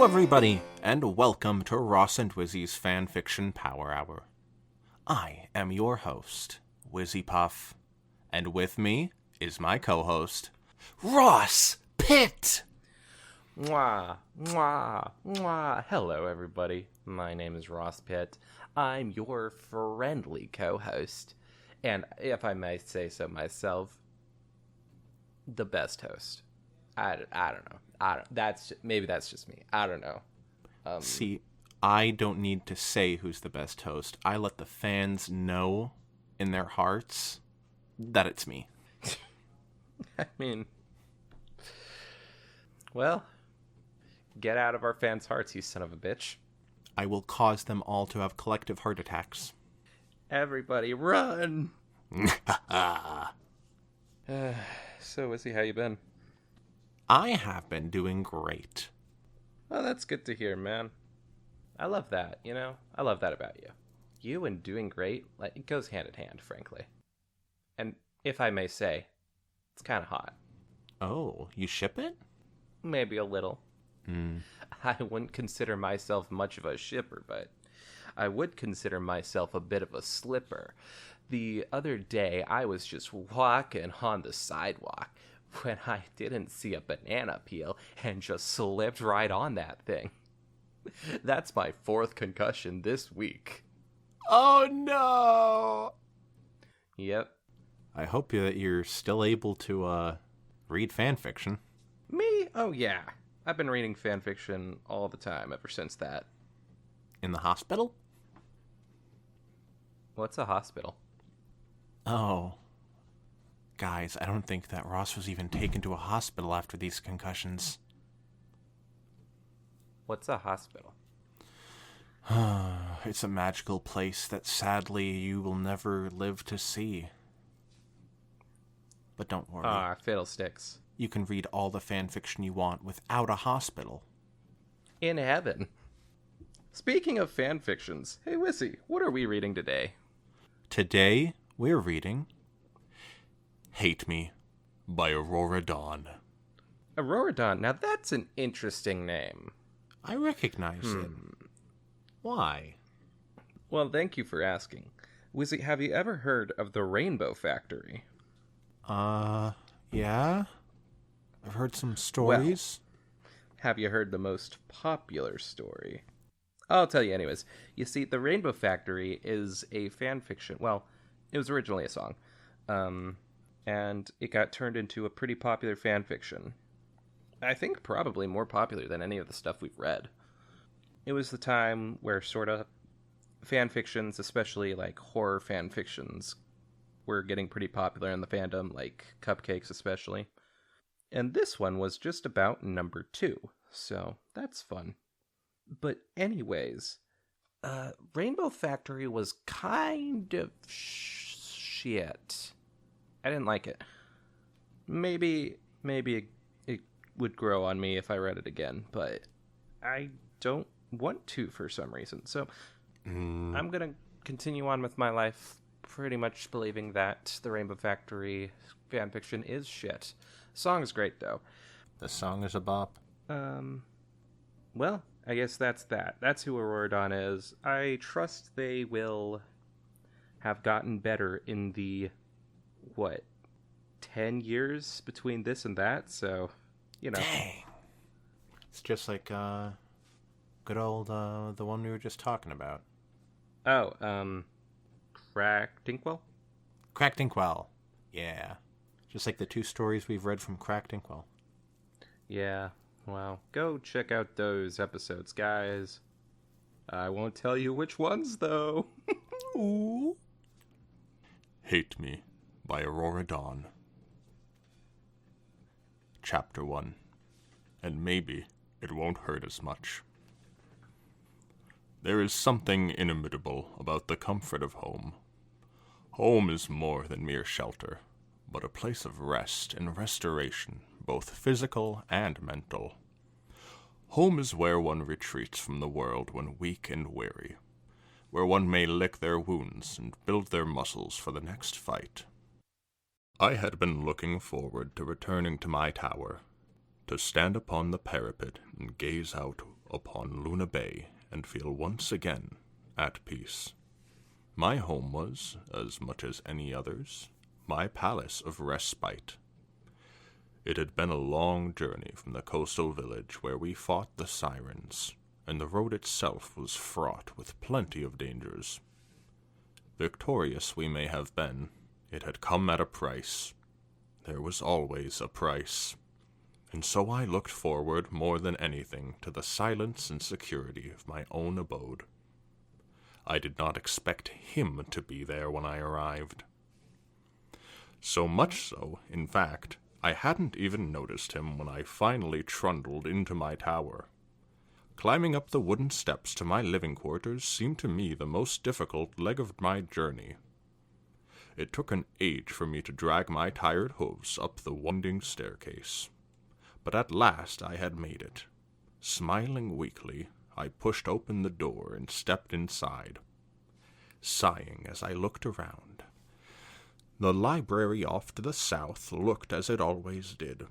everybody, and welcome to Ross and Wizzy's Fanfiction Power Hour. I am your host, Wizzy Puff, and with me is my co-host, Ross Pitt! Mwah, mwah, mwah. Hello, everybody. My name is Ross Pitt. I'm your friendly co-host, and if I may say so myself, the best host. I don't know. Maybe that's just me. I don't know. See, I don't need to say who's the best host. I let the fans know in their hearts that it's me. I mean, well, get out of our fans' hearts, you son of a bitch. I will cause them all to have collective heart attacks. Everybody run! So, Wizzy, how you been? I have been doing great. Oh, that's good to hear, man. I love that, you know? I love that about you. You and doing great, like, it goes hand in hand, frankly. And if I may say, it's kind of hot. Oh, you ship it? Maybe a little. I wouldn't consider myself much of a shipper, but I would consider myself a bit of a slipper. The other day, I was just walking on the sidewalk when I didn't see a banana peel and just slipped right on that thing. That's my 4th concussion this week. Oh no! Yep. I hope that you're still able to read fanfiction. Me? Oh yeah. I've been reading fanfiction all the time ever since that. In the hospital? What's a hospital? Oh. Guys, I don't think that Ross was even taken to a hospital after these concussions. What's a hospital? It's a magical place that sadly you will never live to see. But don't worry. Fiddlesticks. You can read all the fanfiction you want without a hospital. In heaven. Speaking of fanfictions, hey Wizzy, what are we reading today? Today, we're reading Hate Me by Aurora Dawn. Aurora Dawn, now that's an interesting name. I recognize it. Why? Well, thank you for asking. Wizzy, have you ever heard of the Rainbow Factory? Yeah? I've heard some stories. Well, have you heard the most popular story? I'll tell you anyways. You see, the Rainbow Factory is a fan fiction. Well, it was originally a song. And it got turned into a pretty popular fan fiction. I think probably more popular than any of the stuff we've read. It was the time where sort of fan fictions, especially like horror fan fictions, were getting pretty popular in the fandom, like Cupcakes especially. And this one was just about number 2, so that's fun. But anyways, Rainbow Factory was kind of shit. I didn't like it. Maybe it would grow on me if I read it again, but I don't want to for some reason. So I'm going to continue on with my life pretty much believing that the Rainbow Factory fanfiction is shit. The song is great, though. The song is a bop. Well, I guess that's that. That's who Aurora Dawn is. I trust they will have gotten better in the 10 years between this and that, so, you know. Dang. It's just like, good old, the one we were just talking about. Oh, Crack Dinkwell? Crack Dinkwell. Yeah. Just like the 2 stories we've read from Crack Dinkwell. Yeah, well, go check out those episodes, guys. I won't tell you which ones, though. Ooh. Hate Me by Aurora Dawn. Chapter 1. And maybe it won't hurt as much. There is something inimitable about the comfort of home. Home is more than mere shelter, but a place of rest and restoration, both physical and mental. Home is where one retreats from the world when weak and weary, where one may lick their wounds and build their muscles for the next fight. I had been looking forward to returning to my tower, to stand upon the parapet and gaze out upon Luna Bay and feel once again at peace. My home was, as much as any other's, my palace of respite. It had been a long journey from the coastal village where we fought the sirens, and the road itself was fraught with plenty of dangers. Victorious we may have been, it had come at a price. There was always a price. And so I looked forward more than anything to the silence and security of my own abode. I did not expect him to be there when I arrived. So much so, in fact, I hadn't even noticed him when I finally trundled into my tower. Climbing up the wooden steps to my living quarters seemed to me the most difficult leg of my journey. It took an age for me to drag my tired hooves up the winding staircase. But at last I had made it. Smiling weakly, I pushed open the door and stepped inside, sighing as I looked around. The library off to the south looked as it always did.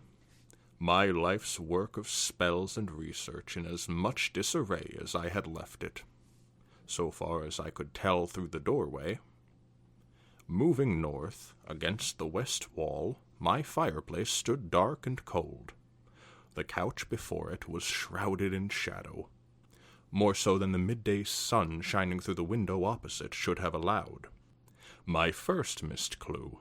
My life's work of spells and research in as much disarray as I had left it, so far as I could tell through the doorway. Moving north, against the west wall, my fireplace stood dark and cold. The couch before it was shrouded in shadow, more so than the midday sun shining through the window opposite should have allowed. My first missed clue.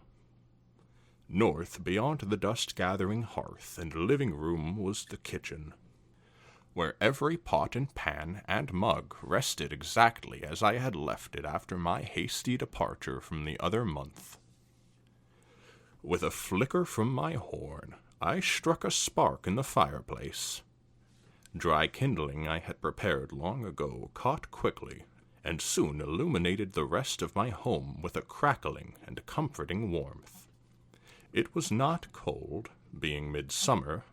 North, beyond the dust-gathering hearth and living room, was the kitchen, where every pot and pan and mug rested exactly as I had left it after my hasty departure from the other month. With a flicker from my horn, I struck a spark in the fireplace. Dry kindling I had prepared long ago caught quickly, and soon illuminated the rest of my home with a crackling and comforting warmth. It was not cold, being midsummer,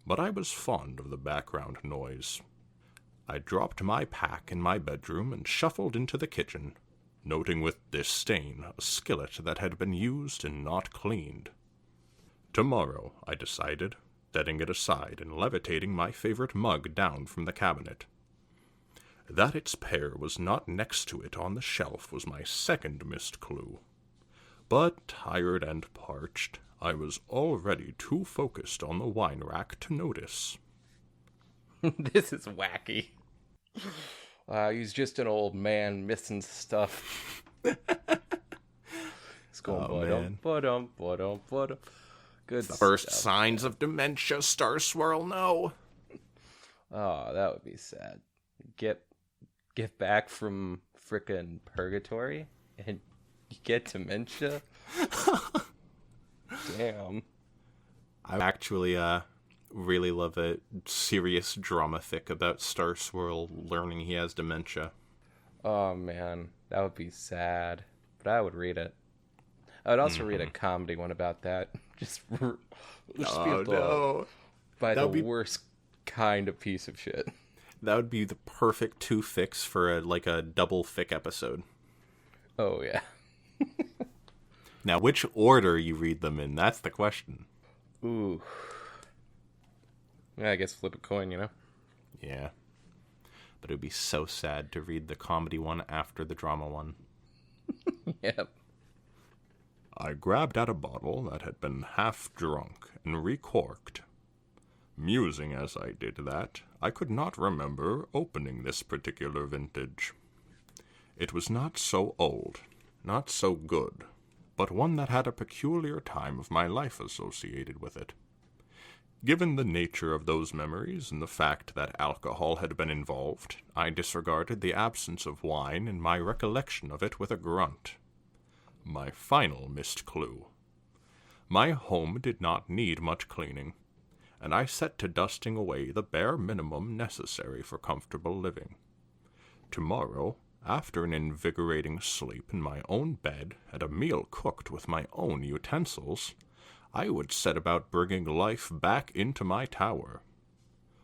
but I was fond of the background noise. I dropped my pack in my bedroom and shuffled into the kitchen, noting with disdain a skillet that had been used and not cleaned. Tomorrow, I decided, setting it aside and levitating my favorite mug down from the cabinet. That its pair was not next to it on the shelf was my second missed clue. But, tired and parched, I was already too focused on the wine rack to notice. This is wacky. He's just an old man missing stuff. It's going ba-dum. Good stuff. First signs of dementia, Starswirl, no. Oh, that would be sad. Get back from frickin' purgatory and you get dementia? Damn. I actually really love a serious drama fic about Starswirl learning he has dementia. Oh man, that would be sad. But I would read it. I would also read a comedy one about that. Just by the worst kind of piece of shit. That would be the perfect two fics for a double fic episode. Oh yeah. Now, which order you read them in, that's the question. Ooh. Yeah, I guess flip a coin, you know? Yeah. But it would be so sad to read the comedy one after the drama one. Yep. I grabbed at a bottle that had been half drunk and recorked. Musing as I did that, I could not remember opening this particular vintage. It was not so old, not so good, but one that had a peculiar time of my life associated with it. Given the nature of those memories and the fact that alcohol had been involved, I disregarded the absence of wine in my recollection of it with a grunt. My final missed clue. My home did not need much cleaning, and I set to dusting away the bare minimum necessary for comfortable living. Tomorrow, after an invigorating sleep in my own bed and a meal cooked with my own utensils, I would set about bringing life back into my tower.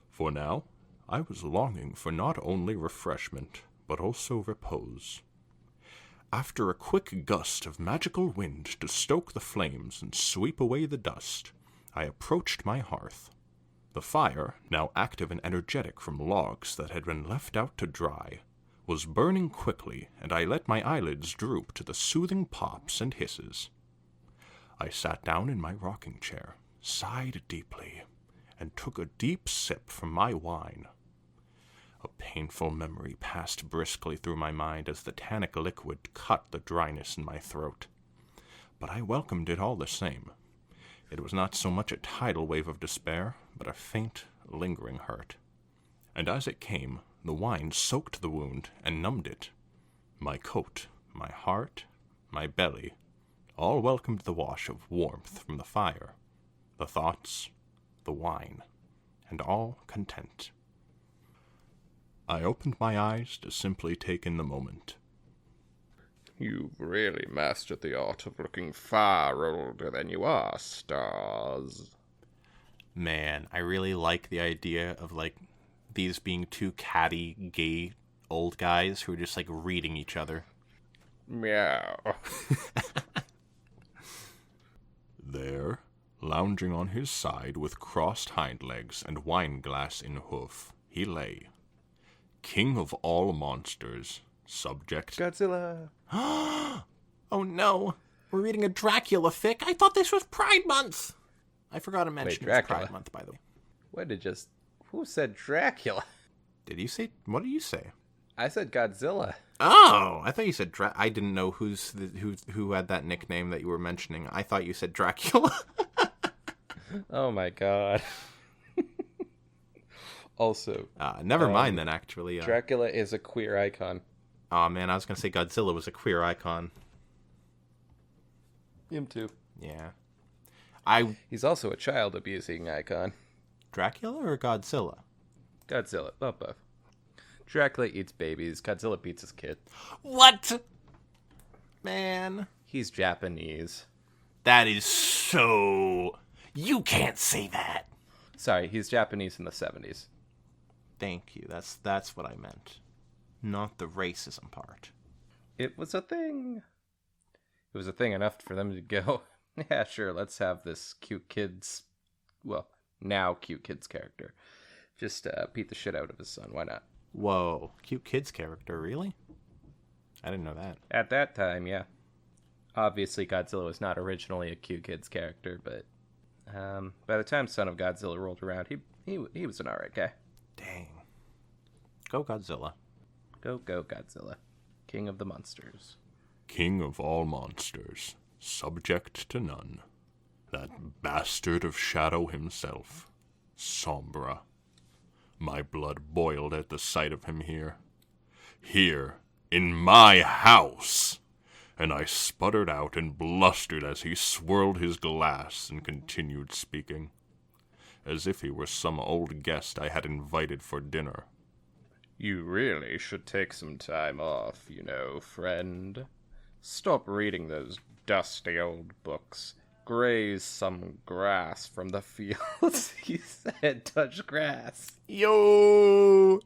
For now, I was longing for not only refreshment, but also repose. After a quick gust of magical wind to stoke the flames and sweep away the dust, I approached my hearth. The fire, now active and energetic from logs that had been left out to dry, was burning quickly, and I let my eyelids droop to the soothing pops and hisses. I sat down in my rocking chair, sighed deeply, and took a deep sip from my wine. A painful memory passed briskly through my mind as the tannic liquid cut the dryness in my throat. But I welcomed it all the same. It was not so much a tidal wave of despair, but a faint, lingering hurt. And as it came, the wine soaked the wound and numbed it. My coat, my heart, my belly, all welcomed the wash of warmth from the fire, the thoughts, the wine, and all content. I opened my eyes to simply take in the moment. You've really mastered the art of looking far older than you are, Stars. Man, I really like the idea of, these being two catty, gay old guys who are just, reading each other. Meow. There, lounging on his side with crossed hind legs and wineglass in hoof, he lay. King of all monsters, subject... Godzilla! Oh no, we're reading a Dracula fic? I thought this was Pride Month! I forgot to mention it's Pride Month, by the way. Who said Dracula? Did you say... What did you say? I said Godzilla. Oh, I thought you said I didn't know who had that nickname that you were mentioning. I thought you said Dracula. Oh my god. Also... never mind then, actually. Dracula is a queer icon. Oh man, I was going to say Godzilla was a queer icon. Him too. Yeah. He's also a child-abusing icon. Dracula or Godzilla? Godzilla, both. Dracula eats babies, Godzilla beats his kid. What? Man. He's Japanese. That is so... You can't say that. Sorry, he's Japanese in the 70s. Thank you, that's what I meant. Not the racism part. It was a thing. It was a thing enough for them to go, yeah, sure, let's have this cute kid's... Well, now cute kid's character. Just beat the shit out of his son, why not? Whoa, cute kid's character, really? I didn't know that. At that time, yeah. Obviously, Godzilla was not originally a cute kid's character, but by the time Son of Godzilla rolled around, he was an alright guy. Dang. Go Godzilla. Go Godzilla. King of the monsters. King of all monsters, subject to none. That bastard of Shadow himself, Sombra. My blood boiled at the sight of him here. Here, in my house! And I sputtered out and blustered as he swirled his glass and continued speaking, as if he were some old guest I had invited for dinner. You really should take some time off, friend. Stop reading those dusty old books. Graze some grass from the fields. He said, touch grass. Yo!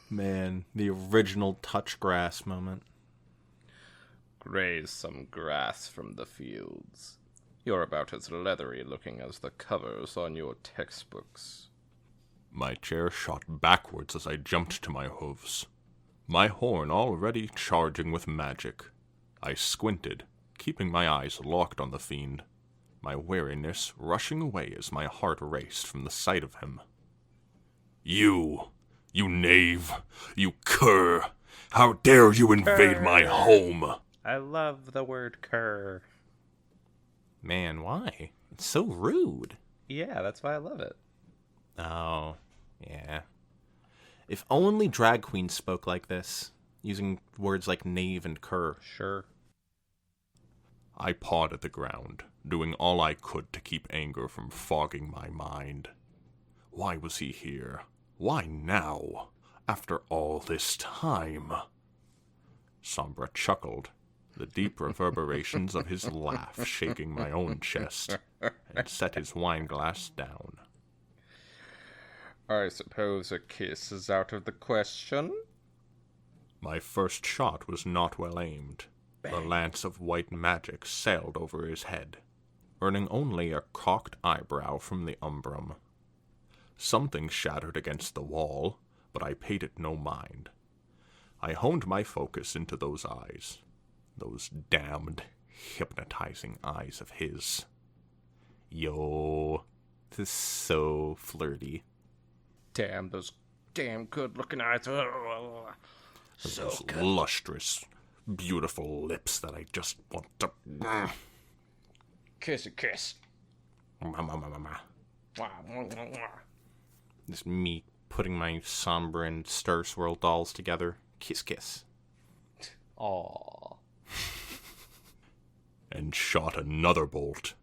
Man, the original touch grass moment. Graze some grass from the fields. You're about as leathery looking as the covers on your textbooks. My chair shot backwards as I jumped to my hooves, my horn already charging with magic. I squinted, keeping my eyes locked on the fiend, my wariness rushing away as my heart raced from the sight of him. You knave, you cur! How dare you invade my home! I love the word cur. Man, why? It's so rude. Yeah, that's why I love it. Oh, yeah. If only drag queens spoke like this, using words like knave and cur. Sure. I pawed at the ground, doing all I could to keep anger from fogging my mind. Why was he here? Why now? After all this time? Sombra chuckled, the deep reverberations of his laugh shaking my own chest, and set his wineglass down. I suppose a kiss is out of the question? My first shot was not well aimed. Bang. The lance of white magic sailed over his head, earning only a cocked eyebrow from the umbrum. Something shattered against the wall, but I paid it no mind. I honed my focus into those eyes. Those damned, hypnotizing eyes of his. Yo, this is so flirty. Damn, those damn good-looking eyes. Oh, so Those good. lustrous, beautiful lips that I just want to... Kiss a kiss. This is me putting my Sombra and Starswirl dolls together. Kiss, kiss. Aww. And shot another bolt.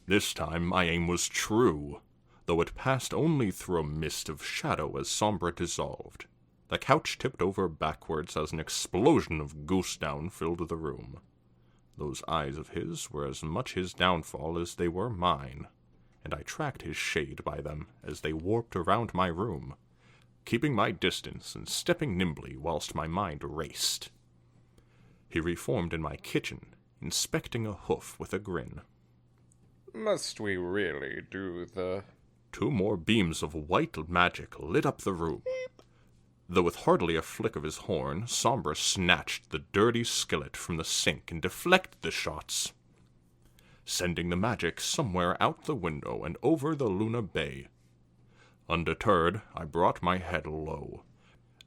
This time my aim was true, though it passed only through a mist of shadow as Sombra dissolved. The couch tipped over backwards as an explosion of goose down filled the room. Those eyes of his were as much his downfall as they were mine, and I tracked his shade by them as they warped around my room, keeping my distance and stepping nimbly whilst my mind raced. He reformed in my kitchen, inspecting a hoof with a grin. Must we really do the... 2 more beams of white magic lit up the room. Though with hardly a flick of his horn, Sombra snatched the dirty skillet from the sink and deflected the shots, sending the magic somewhere out the window and over the Luna Bay. Undeterred, I brought my head low,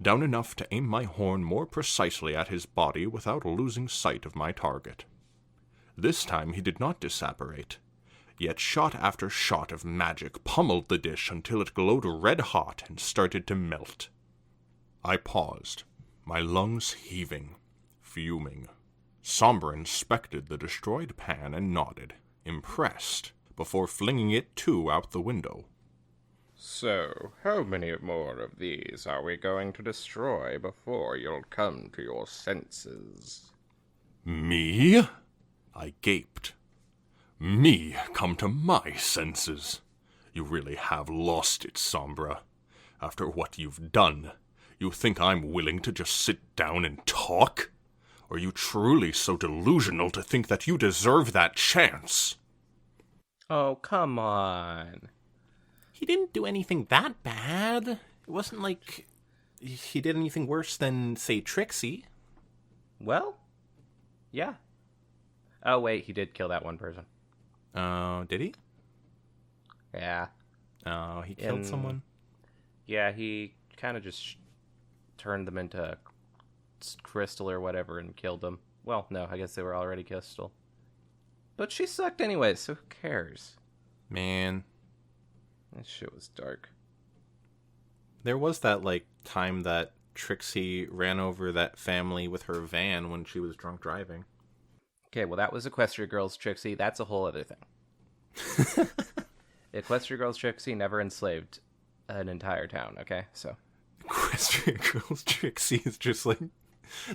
down enough to aim my horn more precisely at his body without losing sight of my target. This time he did not disapparate, yet shot after shot of magic pummeled the dish until it glowed red-hot and started to melt. I paused, my lungs heaving, fuming. Sombra inspected the destroyed pan and nodded, impressed, before flinging it too out the window. So, how many more of these are we going to destroy before you'll come to your senses? Me? I gaped. Me come to my senses? You really have lost it, Sombra. After what you've done, you think I'm willing to just sit down and talk? Are you truly so delusional to think that you deserve that chance? Oh, come on. He didn't do anything that bad. It wasn't like he did anything worse than, say, Trixie. Well, yeah. Oh, wait, he did kill that one person. Oh, did he? Yeah. Oh, he killed someone? Yeah, he kind of just turned them into crystal or whatever and killed them. Well, no, I guess they were already crystal. But she sucked anyway, so who cares? Man. That shit was dark. There was that, time that Trixie ran over that family with her van when she was drunk driving. Okay, well, that was Equestria Girls Trixie. That's a whole other thing. Equestria Girls Trixie never enslaved an entire town, okay? So. Equestria Girls Trixie is just,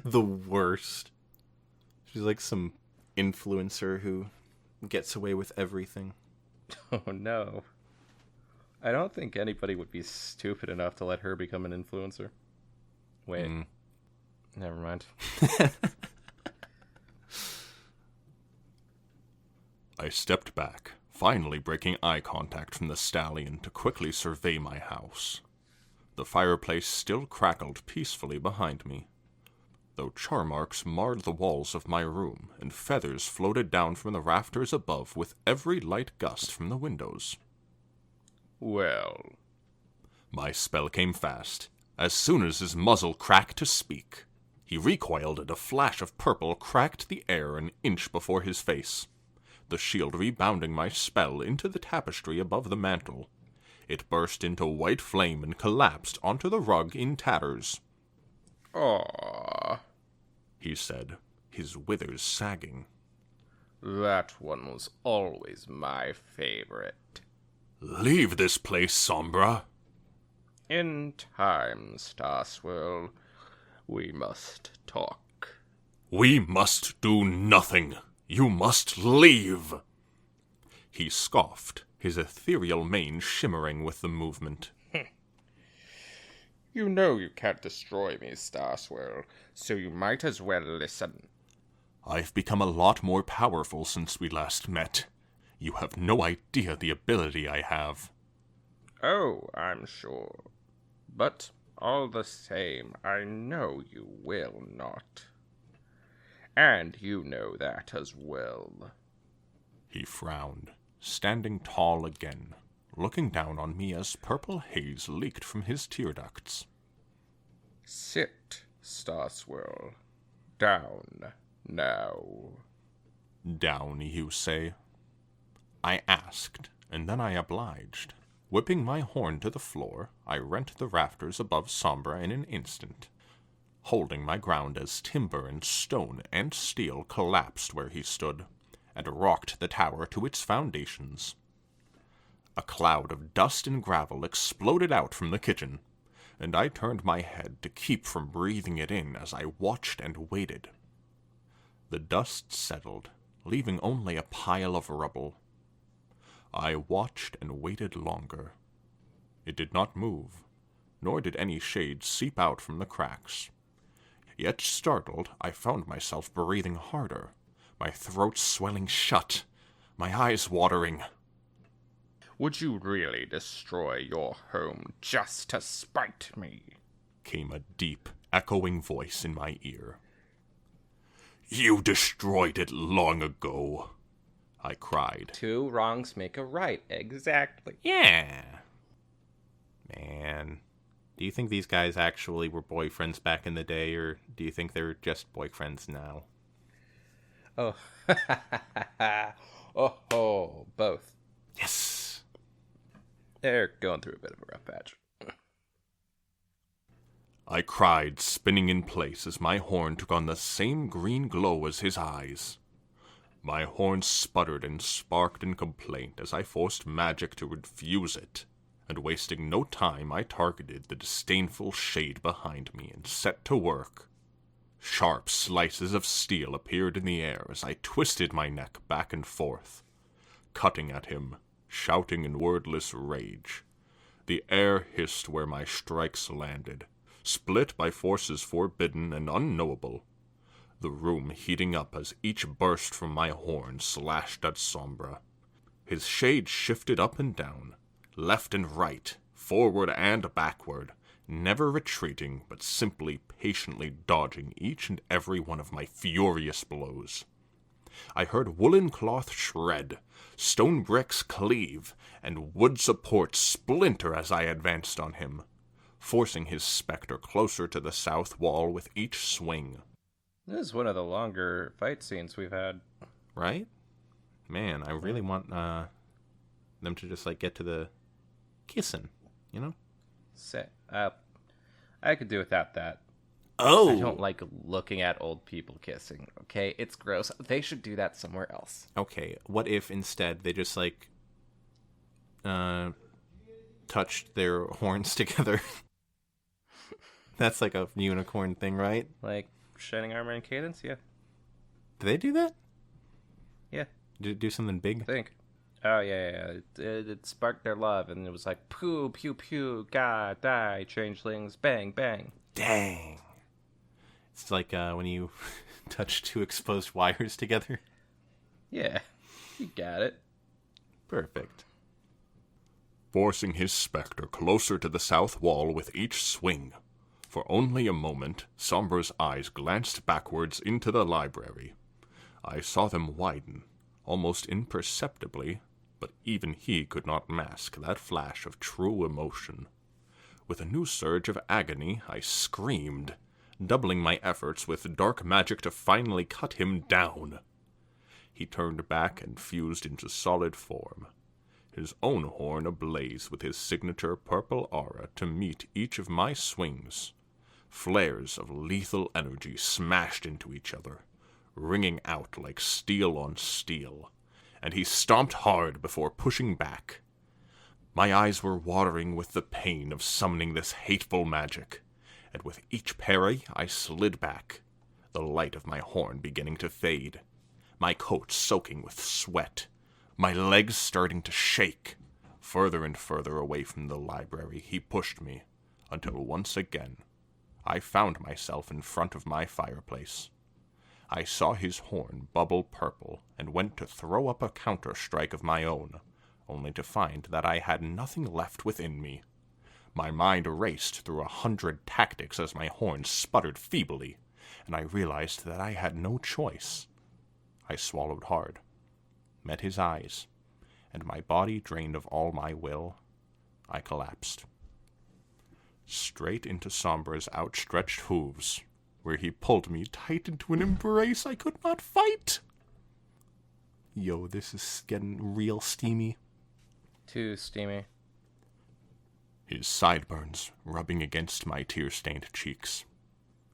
the worst. She's like some influencer who gets away with everything. Oh, no. I don't think anybody would be stupid enough to let her become an influencer. Wait. Never mind. I stepped back, finally breaking eye contact from the stallion to quickly survey my house. The fireplace still crackled peacefully behind me, though char marks marred the walls of my room, and feathers floated down from the rafters above with every light gust from the windows. Well. My spell came fast. As soon as his muzzle cracked to speak, he recoiled and a flash of purple cracked the air an inch before his face, the shield rebounding my spell into the tapestry above the mantel. It burst into white flame and collapsed onto the rug in tatters. Aww. He said, his withers sagging. That one was always my favorite. Leave this place, Sombra. In time, Starswirl, we must talk. We must do nothing. You must leave. He scoffed, his ethereal mane shimmering with the movement. You know you can't destroy me, Starswirl, so you might as well listen. I've become a lot more powerful since we last met. You have no idea the ability I have. Oh, I'm sure. But all the same, I know you will not. And you know that as well. He frowned, standing tall again, looking down on me as purple haze leaked from his tear ducts. Sit, Starswirl. Down, now. Down, you say? I asked, and then I obliged. Whipping my horn to the floor, I rent the rafters above Sombra in an instant, holding my ground as timber and stone and steel collapsed where he stood, and rocked the tower to its foundations. A cloud of dust and gravel exploded out from the kitchen, and I turned my head to keep from breathing it in as I watched and waited. The dust settled, leaving only a pile of rubble. I watched and waited longer. It did not move, nor did any shade seep out from the cracks. Yet startled, I found myself breathing harder, my throat swelling shut, my eyes watering. Would you really destroy your home just to spite me? Came a deep, echoing voice in my ear. You destroyed it long ago, I cried. 2 wrongs make a right, exactly. Yeah. Man. Do you think these guys actually were boyfriends back in the day, or do you think they're just boyfriends now? Oh, oh, both. Yes. They're going through a bit of a rough patch. I cried, spinning in place as my horn took on the same green glow as his eyes. My horn sputtered and sparked in complaint as I forced magic to infuse it, and wasting no time I targeted the disdainful shade behind me and set to work. Sharp slices of steel appeared in the air as I twisted my neck back and forth, cutting at him, shouting in wordless rage. The air hissed where my strikes landed, split by forces forbidden and unknowable, the room heating up as each burst from my horn slashed at Sombra. His shade shifted up and down, left and right, forward and backward, never retreating, but simply patiently dodging each and every one of my furious blows. I heard woolen cloth shred, stone bricks cleave, and wood supports splinter as I advanced on him, forcing his specter closer to the south wall with each swing. This is one of the longer fight scenes we've had. Right? Man, I really want them to just, get to the kissing, you know? I could do without that. Oh! I don't like looking at old people kissing, okay? It's gross. They should do that somewhere else. Okay, what if instead they just, touched their horns together? That's like a unicorn thing, right? Like Shining Armor and Cadence, yeah. Do they do that? Yeah. Did it do something I big? think. Oh, yeah. It sparked their love, and it was like, poo, pew, pew, God, die, changelings, bang, bang. Dang. It's like when you touch 2 exposed wires together. Yeah, you got it. Perfect. Forcing his specter closer to the south wall with each swing. For only a moment, Sombra's eyes glanced backwards into the library. I saw them widen, almost imperceptibly, but even he could not mask that flash of true emotion. With a new surge of agony, I screamed, doubling my efforts with dark magic to finally cut him down. He turned back and fused into solid form, his own horn ablaze with his signature purple aura to meet each of my swings. Flares of lethal energy smashed into each other, ringing out like steel on steel, and he stomped hard before pushing back. My eyes were watering with the pain of summoning this hateful magic, and with each parry I slid back, the light of my horn beginning to fade, my coat soaking with sweat, my legs starting to shake. Further and further away from the library he pushed me, until once again I found myself in front of my fireplace. I saw his horn bubble purple and went to throw up a counter-strike of my own, only to find that I had nothing left within me. My mind raced through 100 tactics as my horns sputtered feebly, and I realized that I had no choice. I swallowed hard, met his eyes, and my body drained of all my will, I collapsed. Straight into Sombra's outstretched hooves, where he pulled me tight into an embrace I could not fight. Yo, this is getting real steamy. Too steamy. His sideburns rubbing against my tear-stained cheeks.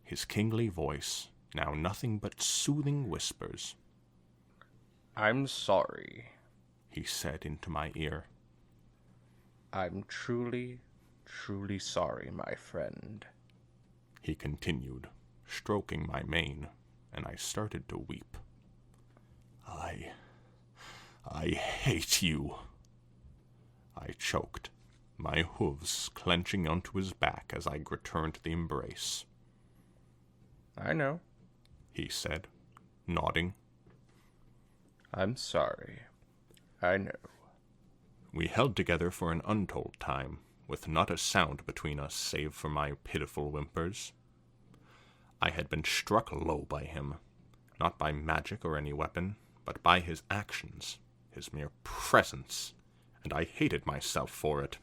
His kingly voice, now nothing but soothing whispers. I'm sorry, he said into my ear. I'm truly, truly sorry, my friend. He continued, stroking my mane, and I started to weep. I hate you. I choked, my hooves clenching onto his back as I returned the embrace. I know, he said, nodding. I'm sorry. I know. We held together for an untold time, with not a sound between us save for my pitiful whimpers. I had been struck low by him, not by magic or any weapon, but by his actions, his mere presence, and I hated myself for it.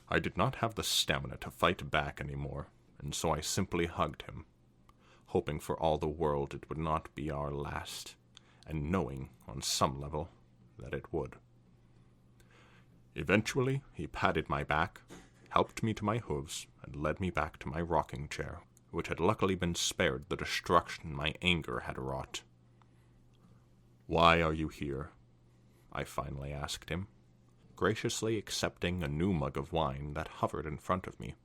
I did not have the stamina to fight back anymore, and so I simply hugged him, hoping for all the world it would not be our last, and knowing, on some level, that it would. Eventually, he patted my back, helped me to my hooves, and led me back to my rocking chair, which had luckily been spared the destruction my anger had wrought. "Why are you here?" I finally asked him, graciously accepting a new mug of wine that hovered in front of me.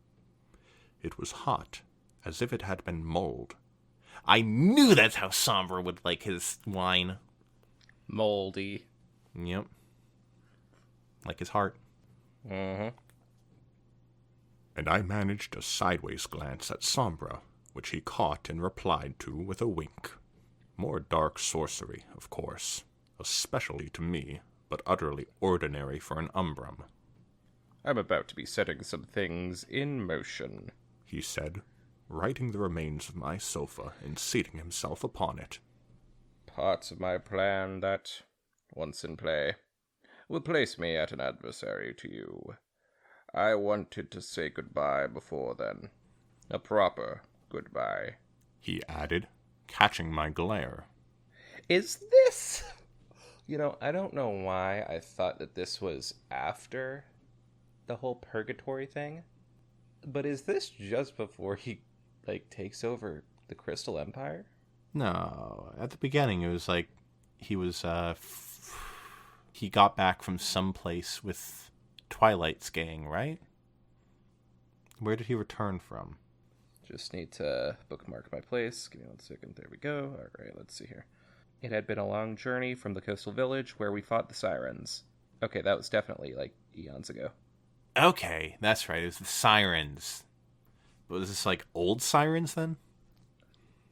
It was hot, as if it had been mulled. I knew that's how Sombra would like his wine. Moldy. Yep. Like his heart. Mm-hmm. And I managed a sideways glance at Sombra, which he caught and replied to with a wink. More dark sorcery, of course, especially to me, but utterly ordinary for an Umbrum. I'm about to be setting some things in motion, he said, righting the remains of my sofa and seating himself upon it. Parts of my plan that, once in play, will place me at an adversary to you. I wanted to say goodbye before then. A proper goodbye, he added, catching my glare. Is this... I don't know why I thought that this was after the whole purgatory thing, but is this just before he, takes over the Crystal Empire? No, at the beginning it was like he was, he got back from someplace with Twilight's gang, right? Where did he return from? Just need to bookmark my place. Give me 1 second. There we go. All right, let's see here. It had been a long journey from the coastal village where we fought the sirens. Okay, that was definitely, eons ago. Okay, that's right. It was the sirens. Was this, old sirens, then?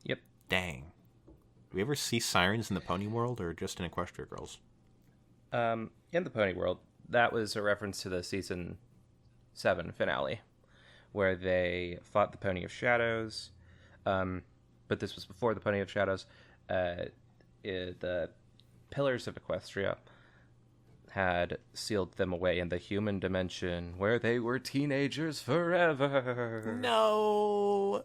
Yep. Dang. Do we ever see sirens in the Pony World, or just in Equestria Girls? In the Pony World, that was a reference to the Season 7 finale, where they fought the Pony of Shadows, but this was before the Pony of Shadows. The Pillars of Equestria had sealed them away in the human dimension, where they were teenagers forever. No!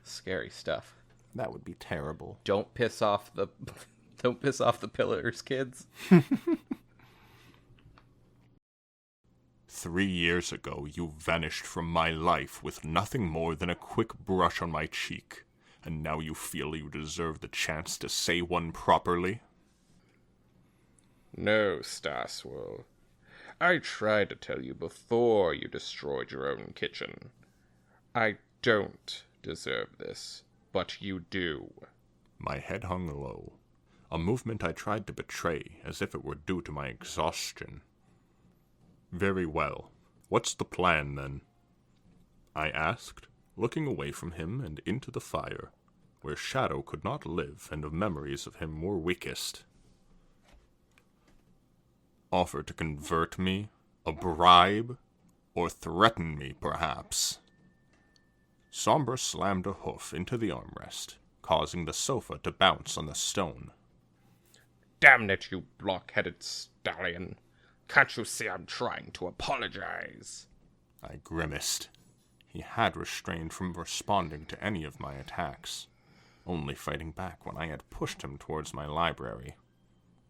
Scary stuff. That would be terrible. Don't piss off the Pillars, kids. 3 years ago, you vanished from my life with nothing more than a quick brush on my cheek, and now you feel you deserve the chance to say one properly? No, Starswirl. I tried to tell you before you destroyed your own kitchen. I don't deserve this, but you do. My head hung low, a movement I tried to betray as if it were due to my exhaustion. Very well. What's the plan, then? I asked, looking away from him and into the fire, where shadow could not live and the memories of him were weakest. Offer to convert me? A bribe? Or threaten me, perhaps? Sombra slammed a hoof into the armrest, causing the sofa to bounce on the stone. Damn it, you block-headed stallion. Can't you see I'm trying to apologize? I grimaced. He had restrained from responding to any of my attacks, only fighting back when I had pushed him towards my library.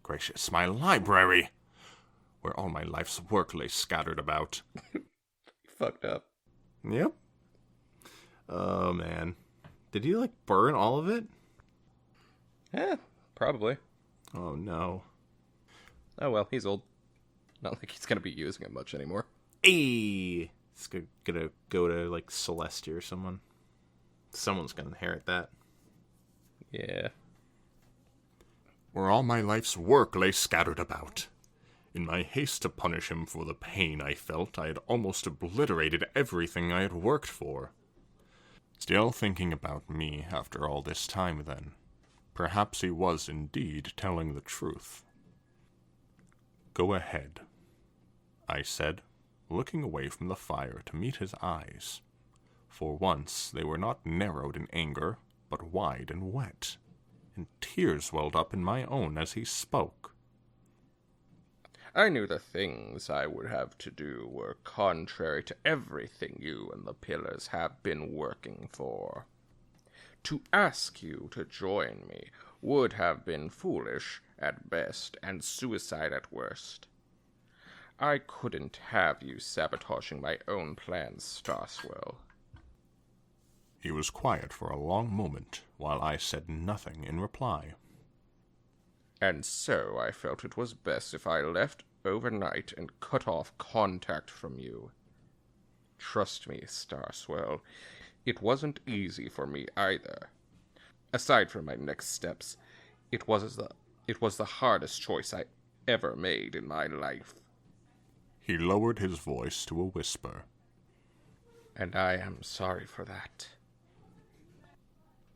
Gracious, my library! Where all my life's work lay scattered about. Fucked up. Yep. Oh, man. Did he, burn all of it? Probably. Oh, no. Oh, well, he's old. Not like he's gonna be using it much anymore. Hey! It's gonna go to, Celestia or someone. Someone's gonna inherit that. Yeah. Where all my life's work lay scattered about. In my haste to punish him for the pain I felt, I had almost obliterated everything I had worked for. Still thinking about me after all this time, then. Perhaps he was indeed telling the truth. Go ahead, I said, looking away from the fire to meet his eyes. For once they were not narrowed in anger, but wide and wet, and tears welled up in my own as he spoke. I knew the things I would have to do were contrary to everything you and the Pillars have been working for. To ask you to join me would have been foolish at best and suicide at worst. I couldn't have you sabotaging my own plans, Starswirl. He was quiet for a long moment, while I said nothing in reply. And so I felt it was best if I left overnight and cut off contact from you. Trust me, Starswirl, it wasn't easy for me either. Aside from my next steps, it was the hardest choice I ever made in my life. He lowered his voice to a whisper. And I am sorry for that.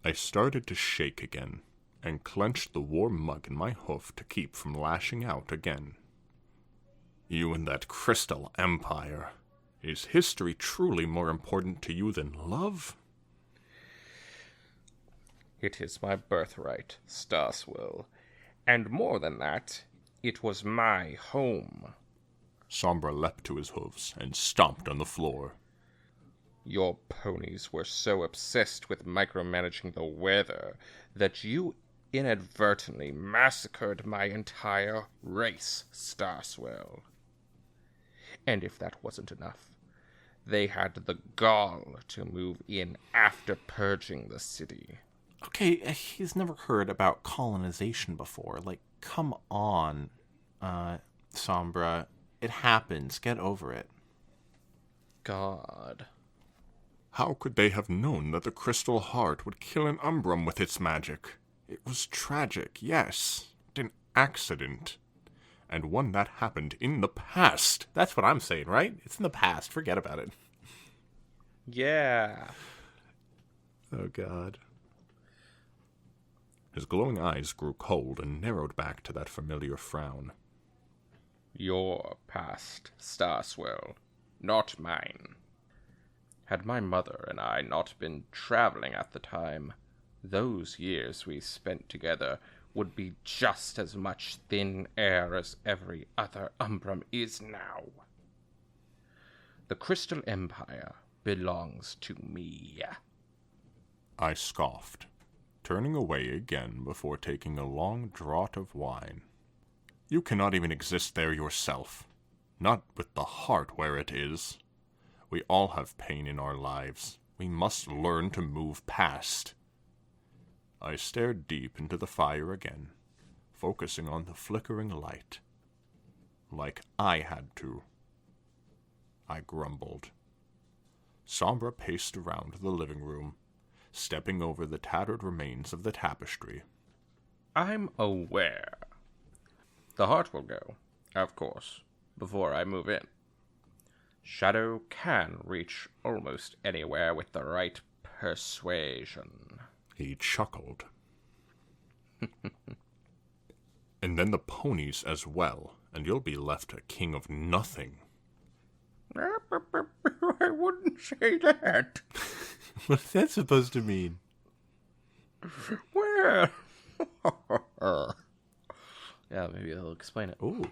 I started to shake again, and clenched the warm mug in my hoof to keep from lashing out again. You and that crystal empire. Is history truly more important to you than love? It is my birthright, Starswirl. And more than that, it was my home. Sombra leapt to his hooves and stomped on the floor. Your ponies were so obsessed with micromanaging the weather that you inadvertently massacred my entire race, Starswirl. And if that wasn't enough, they had the gall to move in after purging the city. Okay, he's never heard about colonization before. Come on, Sombra. It happens. Get over it. God. How could they have known that the crystal heart would kill an Umbrum with its magic? It was tragic, yes, an accident, and one that happened in the past. That's what I'm saying, right? It's in the past. Forget about it. Yeah. Oh, God. His glowing eyes grew cold and narrowed back to that familiar frown. Your past, Starswirl, not mine. Had my mother and I not been traveling at the time, those years we spent together would be just as much thin air as every other Umbrum is now. The Crystal Empire belongs to me. I scoffed, turning away again before taking a long draught of wine. You cannot even exist there yourself, not with the heart where it is. We all have pain in our lives. We must learn to move past. I stared deep into the fire again, focusing on the flickering light. Like I had to. I grumbled. Sombra paced around the living room, stepping over the tattered remains of the tapestry. I'm aware. The heart will go, of course, before I move in. Shadow can reach almost anywhere with the right persuasion. He chuckled. And then the ponies as well, and you'll be left a king of nothing. I wouldn't say that. What's that supposed to mean? Well... yeah, maybe he'll explain it. Ooh.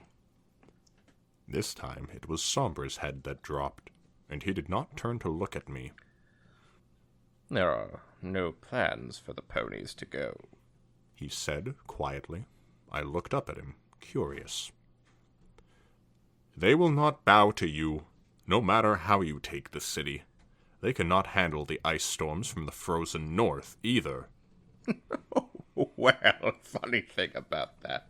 This time it was Sombra's head that dropped, and he did not turn to look at me. There are no plans for the ponies to go, He said quietly. I looked up at him, curious. They will not bow to you, no matter how you take the city. They cannot handle the ice storms from the frozen north, either. Well, funny thing about that.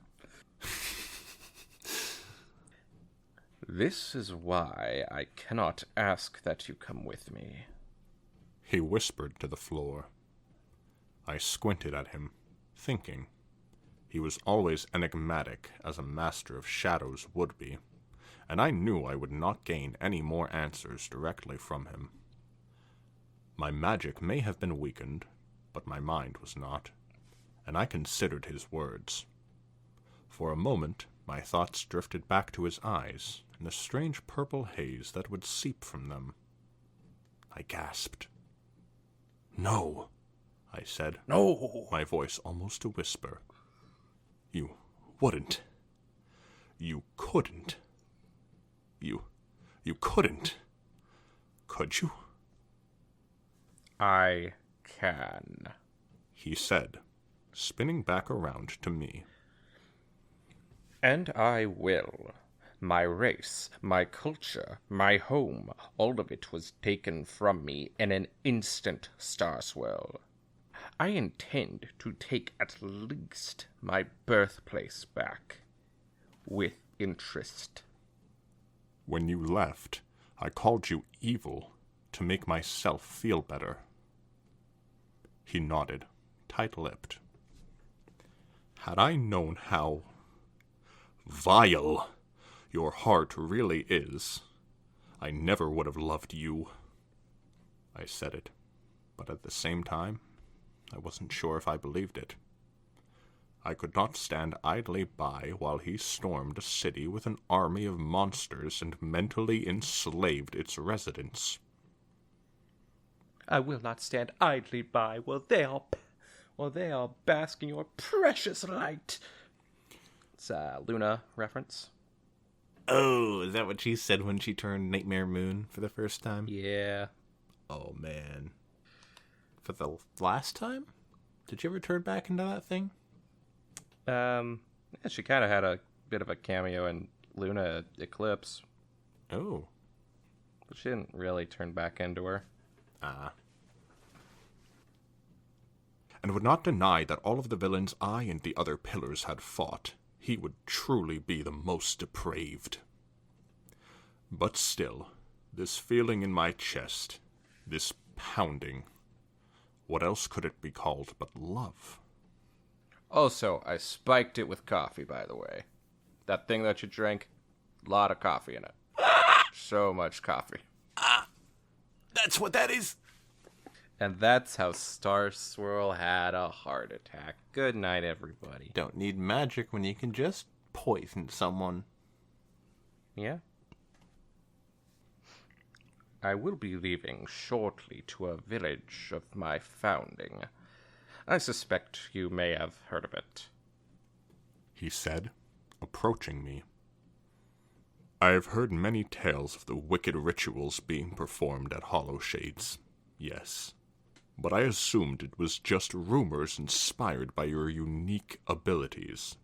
This is why I cannot ask that you come with me. He whispered to the floor. I squinted at him, thinking. He was always enigmatic, as a master of shadows would be, and I knew I would not gain any more answers directly from him. My magic may have been weakened, but my mind was not, and I considered his words. For a moment, my thoughts drifted back to his eyes and the strange purple haze that would seep from them. I gasped. "No," I said. No! My voice almost a whisper. "You wouldn't. You couldn't. You couldn't. Could you?" I can. He said, spinning back around to me. And I will. My race, my culture, my home, all of it was taken from me in an instant, Starswirl. I intend to take at least my birthplace back. With interest. When you left, I called you evil to make myself feel better. He nodded, tight-lipped. Had I known how vile your heart really is, I never would have loved you. I said it, but at the same time, I wasn't sure if I believed it. I could not stand idly by while he stormed a city with an army of monsters and mentally enslaved its residents. I will not stand idly by while they are basking your precious light. It's a Luna reference. Oh, is that what she said when she turned Nightmare Moon for the first time? Yeah. Oh, man. For the last time? Did you ever turn back into that thing? Yeah, she kind of had a bit of a cameo in Luna Eclipse, Oh. but she didn't really turn back into her. And would not deny that all of the villains I and the other pillars had fought, he would truly be the most depraved. But still, this feeling in my chest, this pounding, what else could it be called but love? Also, I spiked it with coffee, by the way. That thing that you drank, a lot of coffee in it. So much coffee. That's what that is! And that's how Starswirl had a heart attack. Good night, everybody. Don't need magic when you can just poison someone. Yeah? I will be leaving shortly to a village of my founding. I suspect you may have heard of it. He said, approaching me. I have heard many tales of the wicked rituals being performed at Hollow Shades, yes. But I assumed it was just rumors inspired by your unique abilities.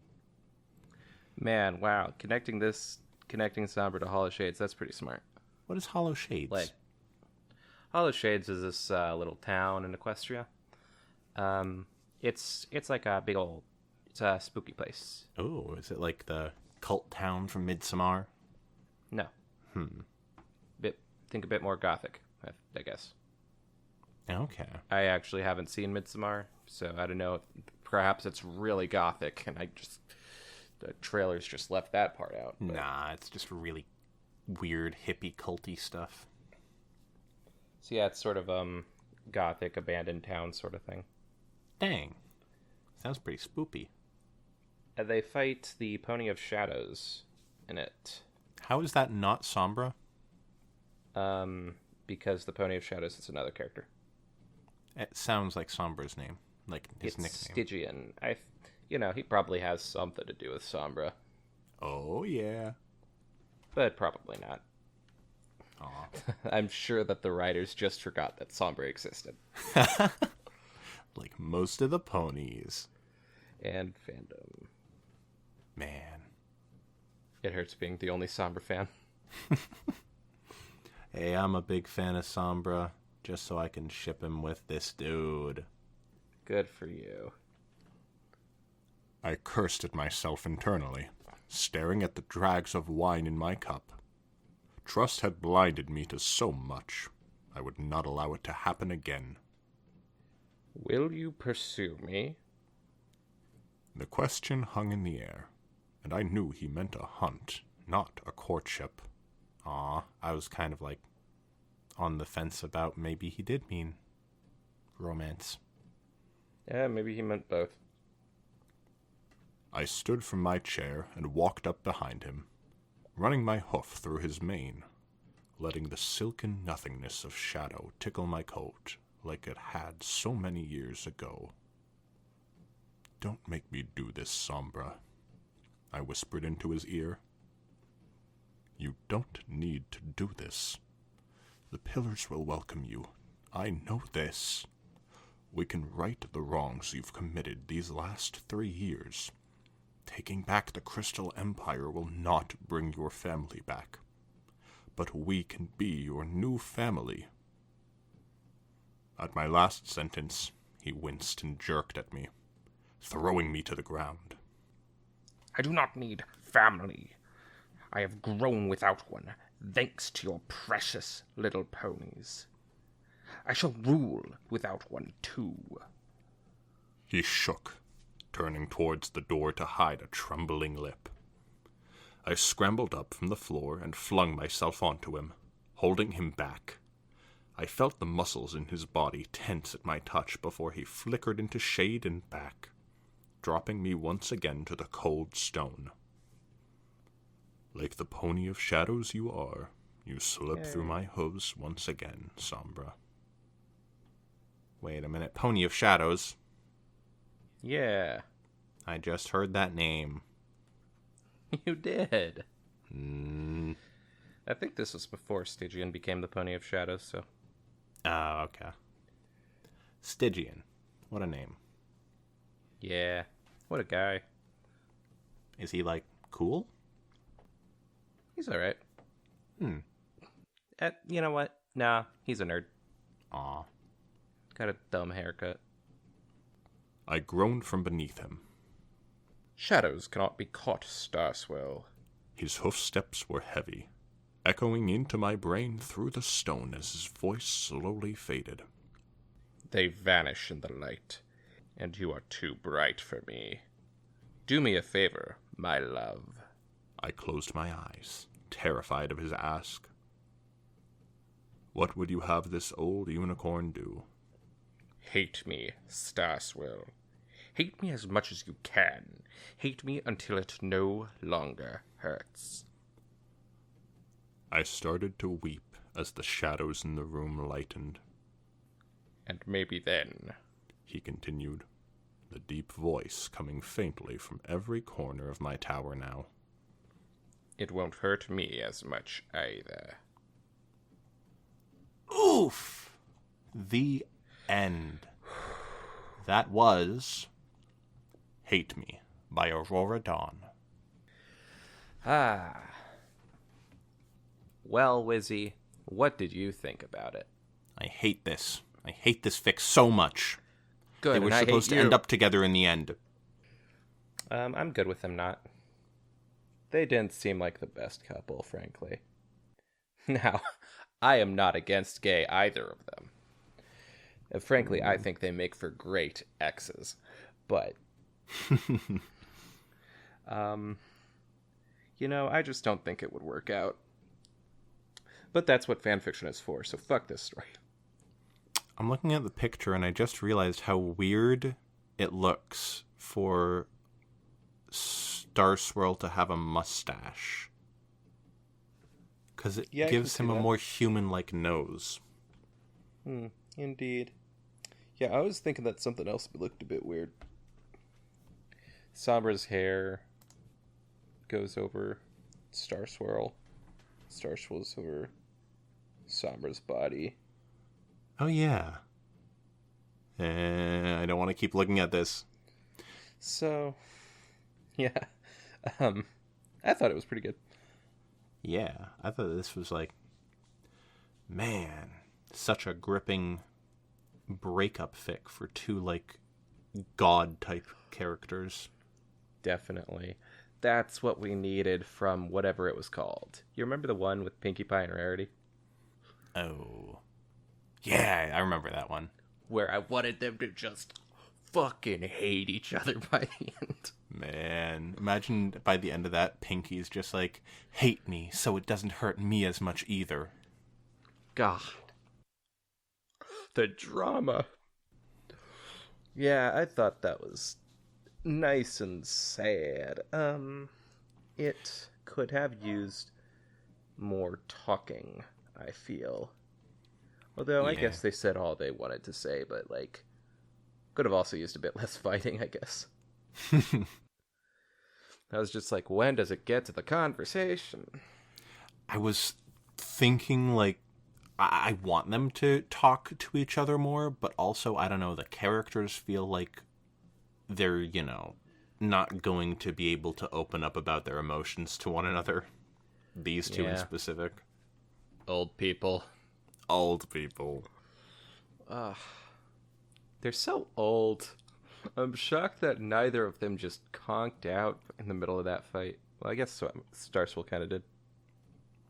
Man, wow. Connecting Sombra to Hollow Shades, that's pretty smart. What is Hollow Shades? Like, Hollow Shades is this little town in Equestria. It's like a big old, it's a spooky place. Oh, is it like the cult town from Midsommar? No. Think a bit more gothic, I guess. Okay. I actually haven't seen Midsommar, so I don't know if perhaps it's really gothic, and the trailers just left that part out. But. Nah, it's just really weird hippie culty stuff. So yeah, it's sort of gothic abandoned town sort of thing. Dang. Sounds pretty spoopy. They fight the Pony of Shadows, in it. How is that not Sombra? Because the Pony of Shadows is another character. It sounds like Sombra's name, like his It's nickname. Stygian. He probably has something to do with Sombra, Oh, yeah. but probably not. Aw. I'm sure that the writers just forgot that Sombra existed. Like most of the ponies. And fandom. Man. It hurts being the only Sombra fan. Hey, I'm a big fan of Sombra, just so I can ship him with this dude. Good for you. I cursed at myself internally, staring at the dregs of wine in my cup. Trust had blinded me to so much. I would not allow it to happen again. Will you pursue me? The question hung in the air, and I knew he meant a hunt, not a courtship. Aw, I was kind of like on the fence about maybe he did mean romance. Yeah, maybe he meant both. I stood from my chair and walked up behind him, running my hoof through his mane, letting the silken nothingness of shadow tickle my coat like it had so many years ago. Don't make me do this, Sombra, I whispered into his ear. You don't need to do this. The pillars will welcome you. I know this. We can right the wrongs you've committed these last 3 years. Taking back the Crystal Empire will not bring your family back. But we can be your new family. At my last sentence, he winced and jerked at me, throwing me to the ground. I do not need family. I have grown without one, thanks to your precious little ponies. I shall rule without one, too. He shook, turning towards the door to hide a trembling lip. I scrambled up from the floor and flung myself onto him, holding him back. I felt the muscles in his body tense at my touch before he flickered into shade and back, dropping me once again to the cold stone. Like the Pony of Shadows you are, you slipped through my hooves once again, Sombra. Wait a minute, Pony of Shadows? Yeah, I just heard that name. you did. I I think this was before Stygian became the Pony of Shadows, so... Oh, okay. Stygian. What a name. Yeah, what a guy. Is he, like, cool? He's alright. Hmm. You know what? Nah, he's a nerd. Aw. Got a dumb haircut. I groaned from beneath him. Shadows cannot be caught, Starswirl. His hoofsteps were heavy, echoing into my brain through the stone as his voice slowly faded. They vanish in the light, and you are too bright for me. Do me a favor, my love. I closed my eyes, terrified of his ask. What would you have this old unicorn do? Hate me, Starswirl. Hate me as much as you can. Hate me until it no longer hurts. I started to weep as the shadows in the room lightened. And maybe then, He continued, the deep voice coming faintly from every corner of my tower now. it won't hurt me as much either. Oof! The end. That was Hate Me by Aurora Dawn. Ah. Well, Wizzy, what did you think about it? I hate this. I hate this fic so much. Good, They were and I supposed hate to end you. up together in the end. I'm good with them not. They didn't seem like the best couple, frankly. Now, I am not against gay either of them. Frankly, I think they make for great exes. But, I just don't think it would work out. But that's what fanfiction is for, so fuck this story. I'm looking at the picture and I just realized how weird it looks for Starswirl to have a mustache. Because it Yeah, I gives can him see a that. more human-like nose. Indeed. Yeah, I was thinking that something else looked a bit weird. Sombra's hair goes over Starswirl. Starswirl's over Sombra's body. Oh, yeah. I don't want to keep looking at this. So, yeah. I thought it was pretty good. Yeah, I thought this was like, man, such a gripping breakup fic for two, like, god-type characters. Definitely. That's what we needed from whatever it was called. You remember the one with Pinkie Pie and Rarity? Oh. Yeah, I remember that one. Where I wanted them to just fucking hate each other by the end. Man, imagine by the end of that, Pinkie's just like, hate me so it doesn't hurt me as much either. God. The drama. Yeah, I thought that was nice and sad. It could have used more talking, I feel. Although I Yeah. guess they said all they wanted to say, but like could have also used a bit less fighting, I guess. I was just like, when does it get to the conversation? I was thinking, like, I want them to talk to each other more, but also, I don't know, the characters feel like they're, you know, not going to be able to open up about their emotions to one another. These two in Yeah. specific. Old people. Old people. They're so old. I'm shocked that neither of them just conked out in the middle of that fight. Well, I guess Starswirl kind of did.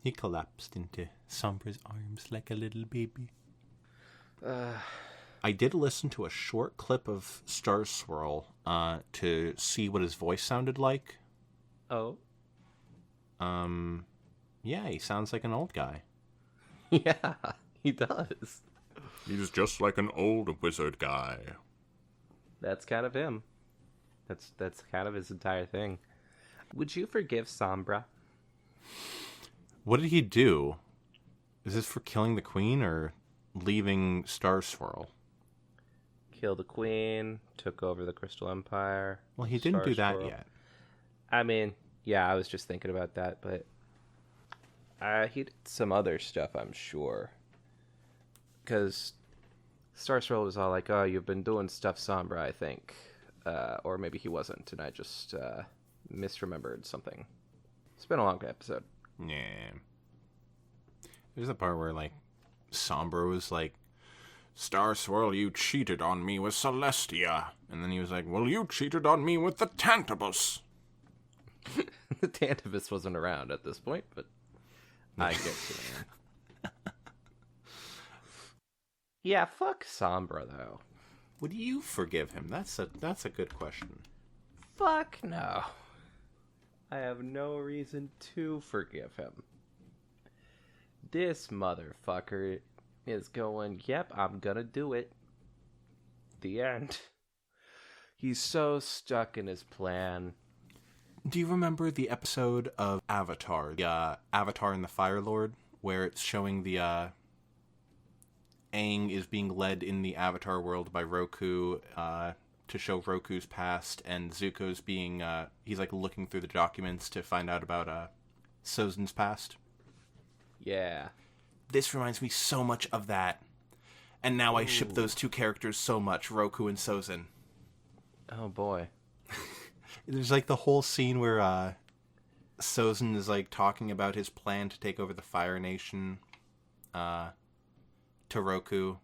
He collapsed into Sombra's arms like a little baby. I did listen to a short clip of Starswirl to see what his voice sounded like. Oh? Yeah, he sounds like an old guy. Yeah, he does. He's just like an old wizard guy. That's kind of him. That's kind of his entire thing. Would you forgive Sombra? What did he do? Is this for killing the queen or leaving Starswirl? Kill the queen, took over the Crystal Empire. Well, he didn't do that Starswirl. yet. I mean, yeah, I was just thinking about that, but he did some other stuff, I'm sure. Because Starswirl was all like, oh, you've been doing stuff, Sombra, I think. Or maybe he wasn't, and I just misremembered something. It's been a long episode. Yeah. There's a part where, like, Sombra was like, Starswirl, you cheated on me with Celestia. And then he was like, well, you cheated on me with the Tantibus. The Tantibus wasn't around at this point, but I get you, man. Yeah, fuck Sombra, though. Would you forgive him? That's a good question. Fuck no. I have no reason to forgive him. This motherfucker is going, yep, I'm gonna do it. The end. He's so stuck in his plan. Do you remember the episode of Avatar, the Avatar and the Fire Lord, where it's showing the Aang is being led in the Avatar world by Roku to show Roku's past, and Zuko's being he's like looking through the documents to find out about Sozin's past. Yeah. This reminds me so much of that, and now I ship those two characters so much, Roku and Sozin. Oh boy. There's like the whole scene where Sozin is like talking about his plan to take over the Fire Nation to Roku,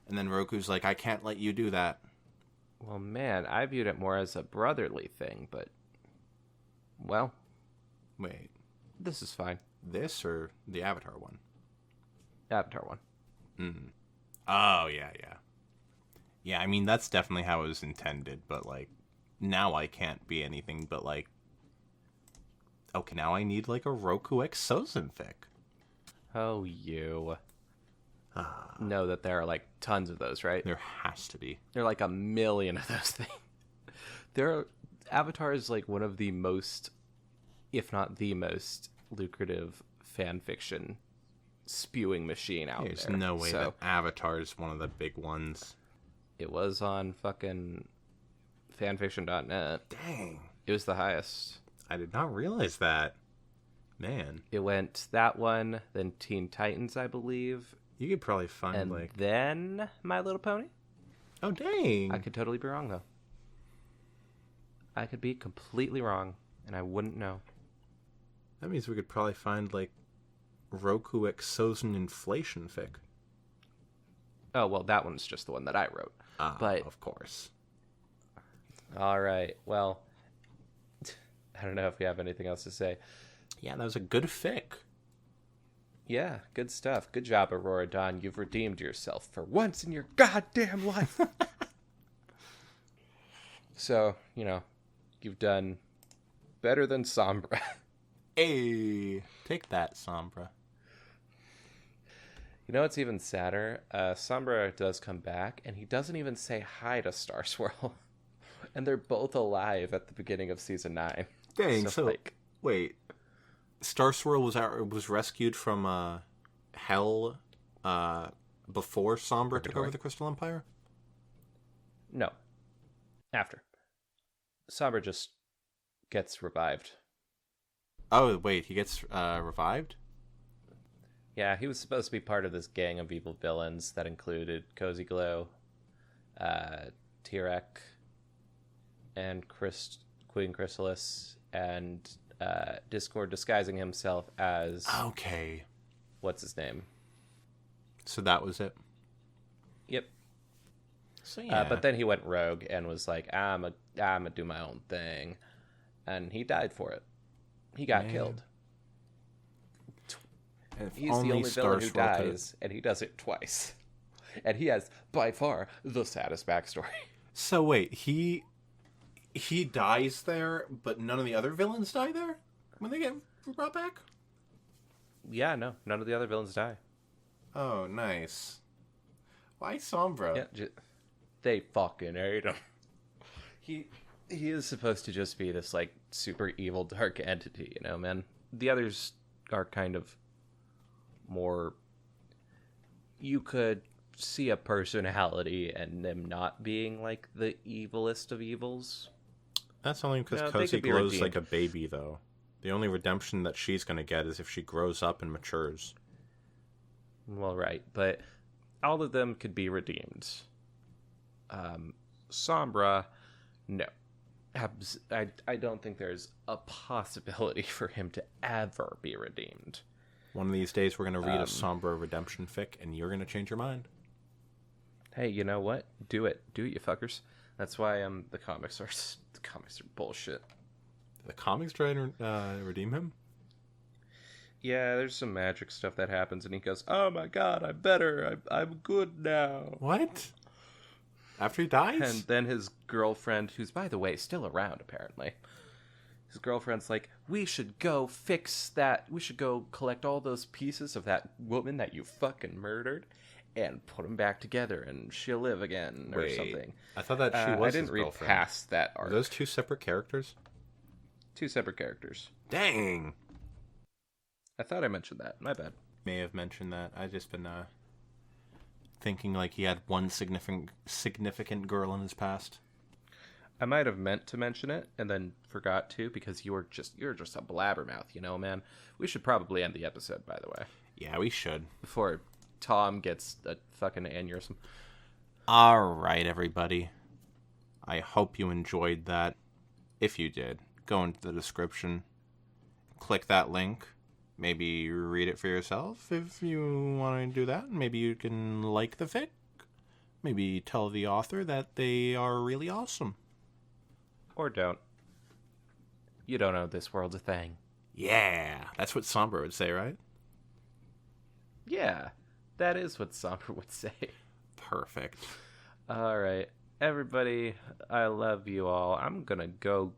and then Roku's like, I can't let you do that. Well, man, I viewed it more as a brotherly thing, but... Well, Wait, this is fine. this or the Avatar one? Avatar one. Oh, yeah. Yeah, I mean, that's definitely how it was intended, but, like, now I can't be anything but, like, okay, now I need, like, a Roku X Sozin fic. Oh, you. Know that there are, like, tons of those, right? There has to be. There are, like, a million of those things. Avatar is, like, one of the most, if not the most, lucrative fan fiction spewing machine out There's there. no way that Avatar is one of the big ones. It was on fucking fanfiction.net. Dang. It was the highest. I did not realize that. Man. It went that one, then Teen Titans, I believe. You could probably find, And then My Little Pony. Oh, dang. I could totally be wrong, though. I could be completely wrong, and I wouldn't know. That means we could probably find, Roku X Sozen Inflation fic. Oh, well, that one's just the one that I wrote. But of course. All right. Well, I don't know if we have anything else to say. Yeah, that was a good fic. Yeah, good stuff. Good job, Aurora Dawn. You've redeemed yourself for once in your goddamn life. So, you've done better than Sombra. Hey, take that, Sombra. You know what's even sadder? Sombra does come back, and he doesn't even say hi to Starswirl. And they're both alive at the beginning of season 9. Dang, so wait. Starswirl was rescued from hell before Sombra took over the Crystal Empire? No. After. Sombra just gets revived. Oh, wait, he gets revived? Yeah, he was supposed to be part of this gang of evil villains that included Cozy Glow, Tirek, and Queen Chrysalis, and Discord disguising himself as... Okay. What's his name? So that was it? Yep. So yeah. But then he went rogue and was like, I'm gonna do my own thing. And he died for it. He got killed. He's the only villain who dies, and he does it twice. And he has, by far, the saddest backstory. So wait, he dies there, but none of the other villains die there when they get brought back? Yeah, no, none of the other villains die. Oh, nice. Why Sombra? Yeah, they fucking hate him. He is supposed to just be this, super evil, dark entity, man? The others are kind of more... You could see a personality and them not being, the evilest of evils. That's only because Cozy glows like a baby, though. The only redemption that she's going to get is if she grows up and matures. Well, right, but all of them could be redeemed. Sombra, no. I don't think there's a possibility for him to ever be redeemed. One of these days, we're going to read a Sombra redemption fic, and you're going to change your mind. Hey, you know what? Do it. Do it, you fuckers. That's why the comics are bullshit. The comics try to redeem him? Yeah, there's some magic stuff that happens, and he goes, "Oh my god, I'm better. I'm good now." What? After he dies? And then his girlfriend, who's, by the way, still around, apparently. His girlfriend's like, we should go fix that. We should go collect all those pieces of that woman that you fucking murdered and put them back together, and she'll live again, or something. I thought that she was I didn't his read girlfriend. past that arc. Are those two separate characters? Two separate characters. Dang! I thought I mentioned that. My bad. May have mentioned that. I've just been thinking he had one significant girl in his past. I might have meant to mention it and then forgot to, because you're just a blabbermouth, man. We should probably end the episode, by the way. Yeah, we should. Before Tom gets a fucking aneurysm. All right, everybody. I hope you enjoyed that. If you did, go into the description, click that link. Maybe read it for yourself if you want to do that. Maybe you can like the fic. Maybe tell the author that they are really awesome. Or don't. You don't know this world's a thing. Yeah, that's what Sombra would say, right? Yeah, that is what Sombra would say. Perfect. All right, everybody, I love you all. I'm gonna go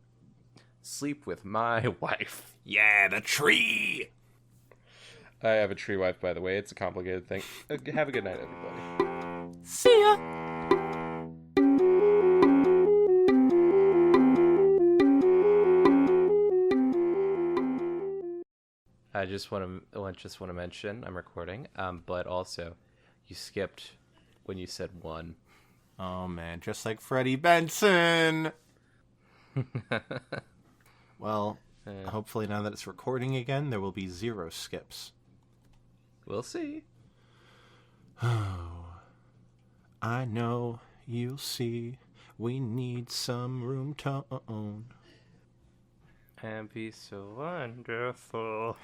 sleep with my wife. Yeah, the tree! I have a tree wife, by the way. It's a complicated thing. Have a good night, everybody. See ya! I just want to mention I'm recording. But also, you skipped when you said one. Oh man, just like Freddie Benson. Well, hopefully now that it's recording again, there will be 0 skips. We'll see. Oh, I know you'll see. We need some room tone. And be so wonderful.